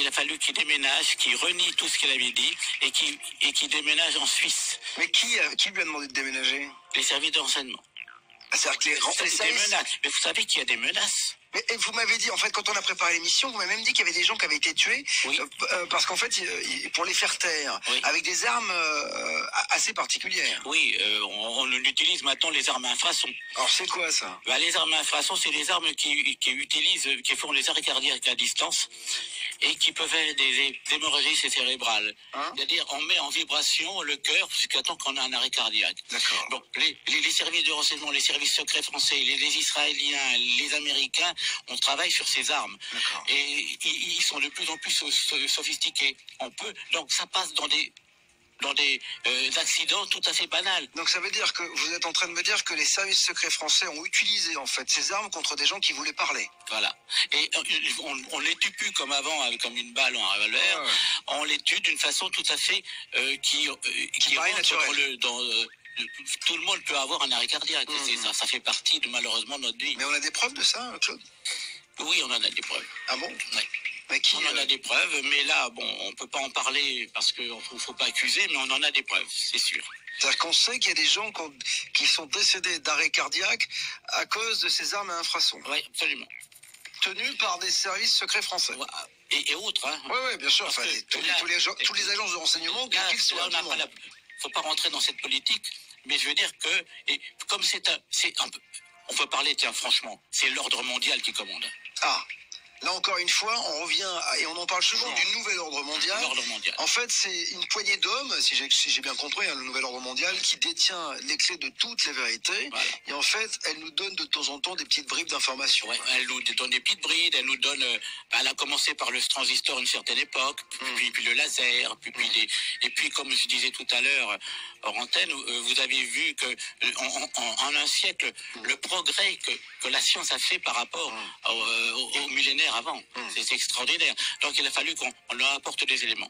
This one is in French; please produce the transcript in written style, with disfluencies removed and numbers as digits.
il a fallu qu'il déménage, qu'il renie tout ce qu'il avait dit et qu'il déménage en Suisse. Mais qui lui a demandé de déménager? Les services de renseignement. C'est-à-dire que les Des services... menaces. Mais vous savez qu'il y a des menaces. Mais et vous m'avez dit, en fait, quand on a préparé l'émission, vous m'avez même dit qu'il y avait des gens qui avaient été tués, Oui. parce qu'en fait, pour les faire taire, Oui. avec des armes assez particulières. Oui, on utilise maintenant les armes infrasons. Alors c'est quoi ça? Les armes infrasons, c'est des armes qui font les arrêts cardiaques à distance et qui peuvent faire des hémorragies cérébrales. Hein? C'est-à-dire, on met en vibration le cœur jusqu'à temps qu'on a un arrêt cardiaque. D'accord. Bon, les services de renseignement, les services secrets français, les Israéliens, les Américains, on travaille sur ces armes. D'accord. Et ils sont de plus en plus sophistiqués. Donc ça passe dans des accidents tout à fait banals. Donc ça veut dire que vous êtes en train de me dire que les services secrets français ont utilisé en fait ces armes contre des gens qui voulaient parler. Voilà. Et on les tue plus comme avant, comme une balle ou un revolver. Ouais. On les tue d'une façon tout à fait qui paraît rentre naturelle. tout le monde peut avoir un arrêt cardiaque. Ça fait partie malheureusement de notre vie. Mais on a des preuves de ça, Claude? Oui, on en a des preuves. Ah bon? Ouais. Mais qui On en a des preuves, mais là, bon, on peut pas en parler parce qu'il ne faut pas accuser, mais on en a des preuves, c'est sûr. C'est-à-dire qu'on sait qu'il y a des gens qui sont décédés d'arrêt cardiaque à cause de ces armes à infrasons, Oui, absolument. tenues par des services secrets français. Et autres, hein. Oui, bien sûr. Parce Enfin, que tous les agences de renseignement, quels qu'ils soient. Là, on n'a pas faut pas rentrer dans cette politique, mais je veux dire que, comme on peut parler, tiens, franchement, c'est l'ordre mondial qui commande. Ah, là encore une fois, on revient, et on en parle souvent du nouvel ordre mondial. L'ordre mondial. En fait, c'est une poignée d'hommes, si j'ai bien compris, le nouvel ordre mondial, qui détient les clés de toutes les vérités. Voilà. Et en fait, elle nous donne de temps en temps des petites bribes d'informations. Ouais, elle nous donne des petites brides, elle nous donne, elle a commencé par le transistor à une certaine époque, puis le laser, et puis comme je disais tout à l'heure hors antenne, vous avez vu que en un siècle, le progrès que la science a fait par rapport au millénaire avant, c'est extraordinaire. Donc il a fallu qu'on leur apporte des éléments.